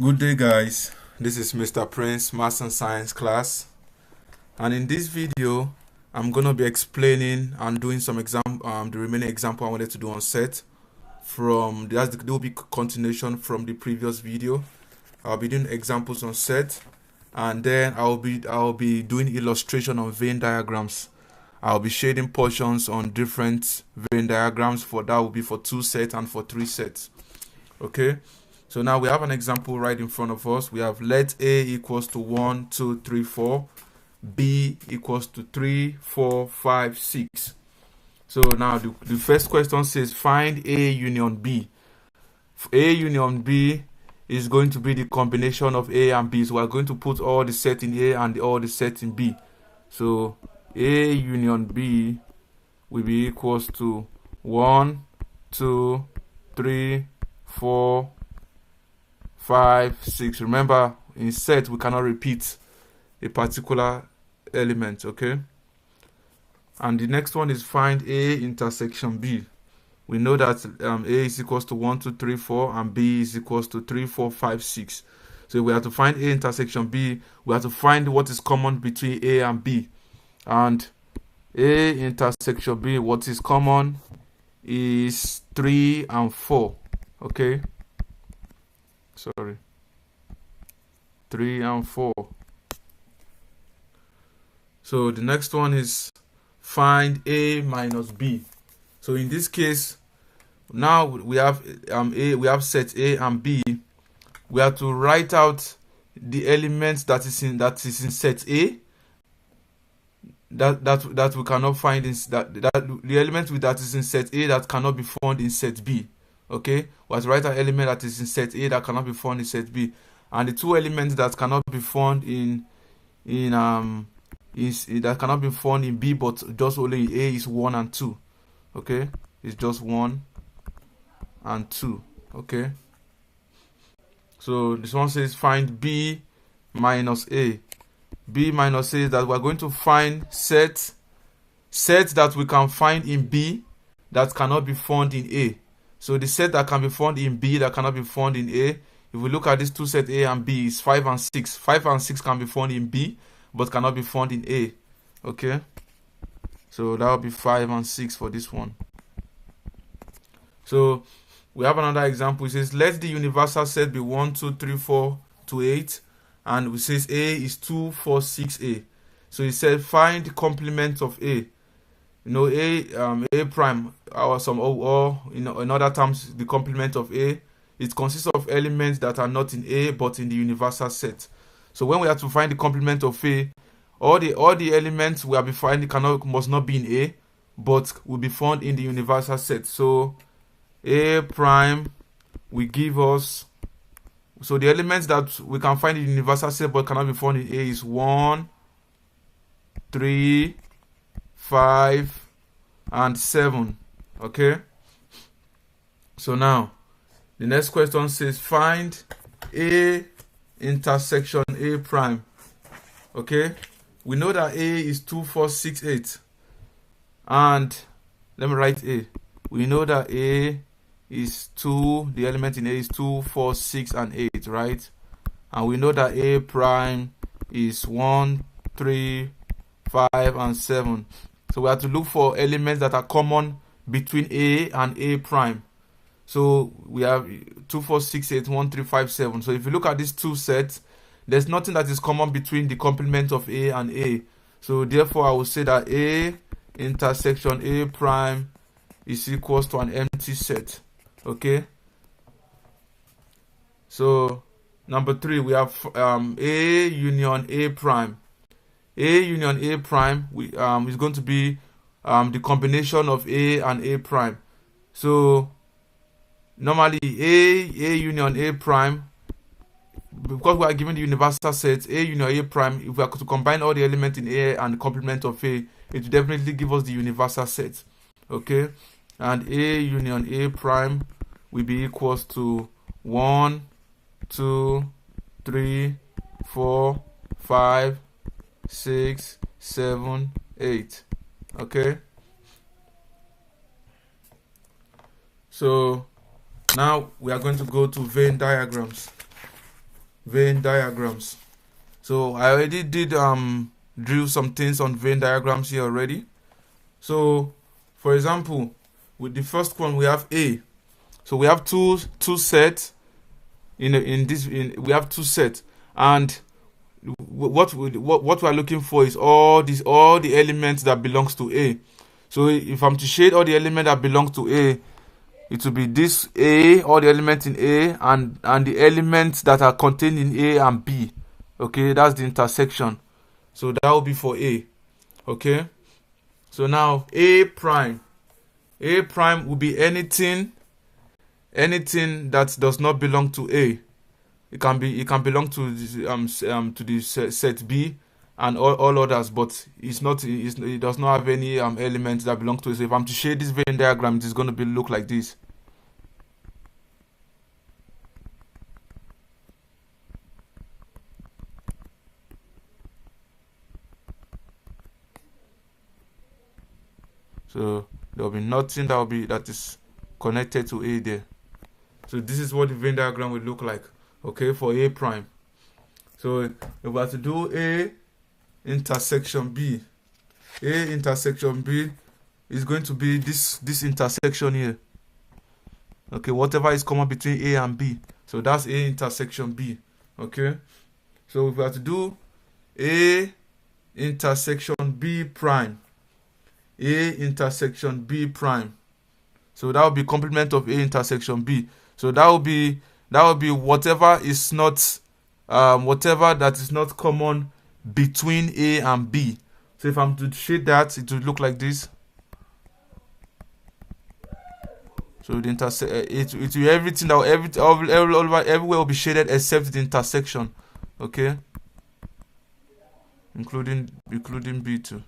Good day, guys. This is Mr. Prince, Maths and Science class, and in this video, I'm gonna be explaining and doing some the remaining example I wanted to do on set. There will be continuation from the previous video. I'll be doing examples on set, and then I'll be doing illustration on Venn diagrams. I'll be shading portions on different Venn diagrams. For that will be for 2 sets and for 3 sets. Okay. So now we have an example right in front of us. We have let A equals to 1, 2, 3, 4. B equals to 3, 4, 5, 6. So now the first question says find A union B. A union B is going to be the combination of A and B. So we're going to put all the set in A and all the set in B. So A union B will be equals to 1, 2, 3, 4, 5, 6. Remember, in set we cannot repeat a particular element, okay? And the next one is find A intersection B. We know that A is equals to 1, 2, 3, 4 and B is equals to 3, 4, 5, 6. So we have to find A intersection B. We have to find what is common between A and B. And A intersection B, what is common is 3 and 4, okay? 3 and 4. So the next one is find A minus B. So in this case, now we have set A and B. We have to write out the elements that is in set A that we cannot find in the element that is in set A that cannot be found in set B. Okay, we have to write an element that is in set A that cannot be found in set B, and the two elements that cannot be found that cannot be found in B but just only in A is 1 and 2. Okay, it's just 1 and 2. Okay, so this one says find B minus A. B minus A is that we're going to find sets that we can find in B that cannot be found in A. So the set that can be found in B that cannot be found in A, if we look at these two sets A and B, is 5 and 6. 5 and 6 can be found in B but cannot be found in A. Okay, so that will be 5 and 6 for this one. So we have another example. It says let the universal set be 1, 2, 3, 4 to 8, and it says A is 2, 4, 6A. So it said find the complement of A. A prime, or in other terms, the complement of A. It consists of elements that are not in A but in the universal set. So when we have to find the complement of A, all the elements we have been finding must not be in A, but will be found in the universal set. So A prime will give us, so the elements that we can find in the universal set but cannot be found in A is 1, 3, 5 and 7. Okay, so now the next question says find A intersection A prime. Okay, we know that A is 2, 4, 6, 8, and let me write A. We know that A is 2, the element in A is 2, 4, 6 and 8, right? And we know that A prime is 1, 3, 5 and 7. So we have to look for elements that are common between A and A prime. So we have 2, 4, 6, 8, 1, 3, 5, 7. So if you look at these two sets, there's nothing that is common between the complement of A and A. So therefore I will say that A intersection A prime is equals to an empty set. Okay, so number 3, we have A union A prime. A union A prime is going to be the combination of A and A prime. So normally A union A prime, because we are given the universal set A union A prime, if we are to combine all the elements in A and the complement of A, it will definitely give us the universal set. Okay, and A union A prime will be equals to 1, 2, 3, 4, 5, 6, 7, 8. Okay, so now we are going to go to Venn diagrams. Venn diagrams. So I already did drew some things on Venn diagrams here already. So for example, with the first one we have A. So we have two sets we have two sets, and what we are looking for is all the elements that belongs to A. So if I'm to shade all the elements that belong to A, it will be this A, all the elements in A, and the elements that are contained in A and B. Okay, that's the intersection. So that will be for A. Okay. So now A prime will be anything that does not belong to A. It can belong to the set B and all others, but it does not have any elements that belong to it. So if I'm to shade this Venn diagram, it is going to look like this. So there will be nothing that is connected to A there. So this is what the Venn diagram will look like, okay, for A prime. So if we were to do A intersection B, A intersection B is going to be this intersection here. Okay, whatever is common between A and B. So that's A intersection B. Okay. So if we were to do A intersection B prime, A intersection B prime. So that would be complement of A intersection B. So that would be whatever is not whatever that is not common between A and B. So if I'm to shade that, it will look like this. So the it will be everything that everywhere will be shaded except the intersection. Okay. Including B too.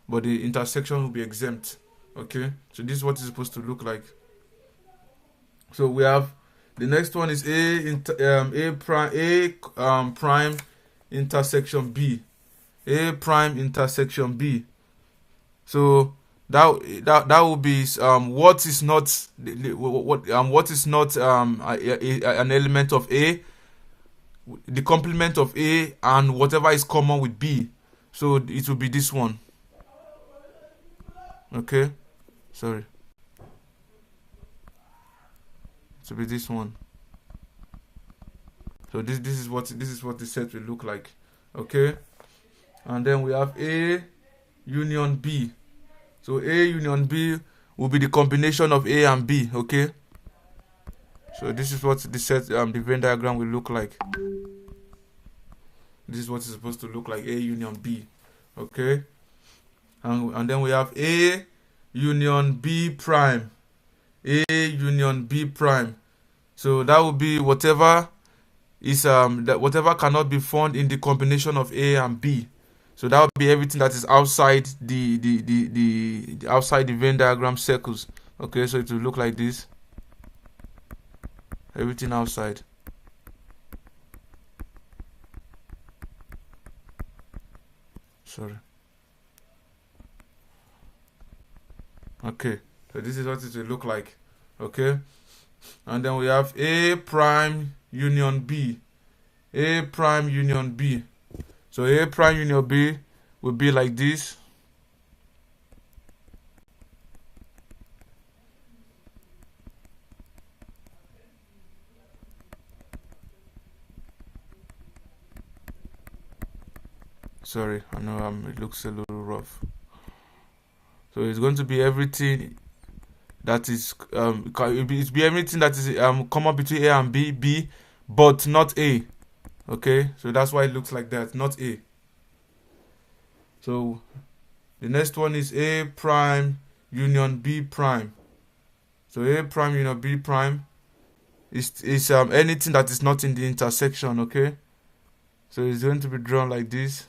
But the intersection will be exempt. Okay, so this is what it's supposed to look like. So we have the next one is prime intersection B. A prime intersection B. So that will be what is not an element of A, the complement of A, and whatever is common with B. So it will be this one. Okay, sorry, it will be this one. So this is what the set will look like. Okay, and then we have A union B. So A union B will be the combination of A and B. Okay, so this is what the set the Venn diagram will look like. This is what it's supposed to look like, A union B. Okay, and then we have A union B prime. A union B prime. So that would be whatever is whatever cannot be found in the combination of A and B. So that would be everything that is outside the outside the Venn diagram circles. Okay, so it will look like this. Everything outside. Sorry. Okay, so this is what it will look like. Okay, and then we have A prime union B. A prime union B. So A prime union B will be like this. Sorry, I know it looks a little rough. So it's going to be everything that is it be everything that is common between A and B, but not A. Okay, so that's why it looks like that, not A. So the next one is A prime union B prime. So A prime union B prime is anything that is not in the intersection. Okay, so it's going to be drawn like this.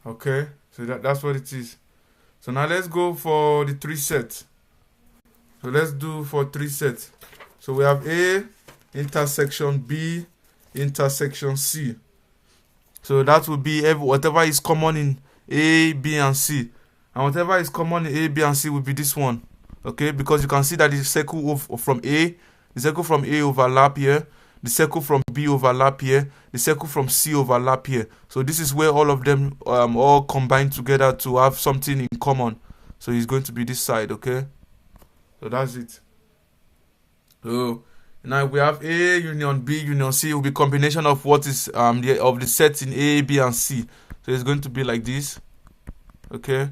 Okay, so that's what it is. So now let's go for the 3 sets. So let's do for 3 sets. So we have A intersection B intersection C. So that will be whatever is common in A, B, and C. And whatever is common in A, B, and C will be this one. Okay, because you can see that the circle from A, the circle from A overlap here, the circle from B overlap here, the circle from C overlap here. So this is where all of them all combine together to have something in common. So it's going to be this side, okay? So that's it. So now we have A union B union C will be combination of what is the sets in A, B, and C. So it's going to be like this. Okay.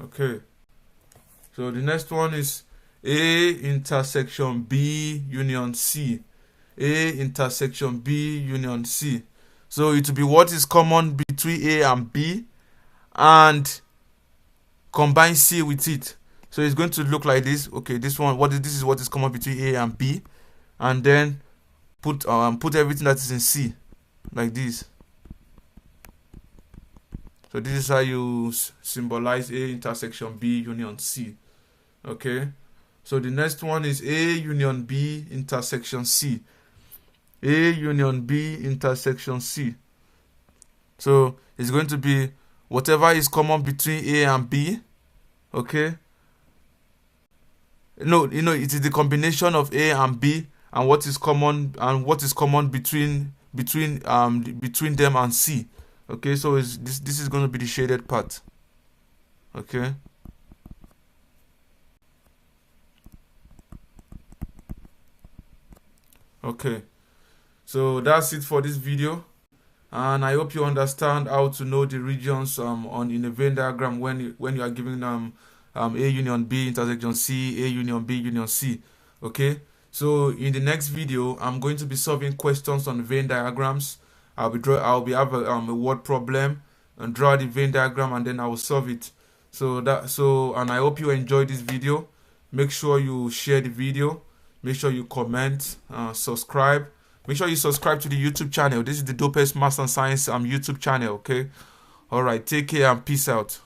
Okay. So the next one is A intersection B union C. A intersection B union C. So it will be what is common between A and B and combine C with it. So it's going to look like this. Okay, this is what is common between A and B, and then put everything that is in C like this. So this is how you symbolize A intersection B union C. Okay. So the next one is A union B intersection C. A union B intersection C. So it's going to be whatever is common between A and B. Okay. No, it is the combination of A and B and what is common between them and C. Okay, so this is going to be the shaded part. Okay. Okay. So that's it for this video, and I hope you understand how to know the regions in a Venn diagram when you are giving A union B intersection C, A union B union C. Okay. So in the next video, I'm going to be solving questions on Venn diagrams. I'll be have a word problem and draw the Venn diagram, and then I will solve it. And I hope you enjoyed this video. Make sure you share the video. Make sure you comment, subscribe. Make sure you subscribe to the YouTube channel. This is the dopest Maths and Science YouTube channel. Okay. All right. Take care and peace out.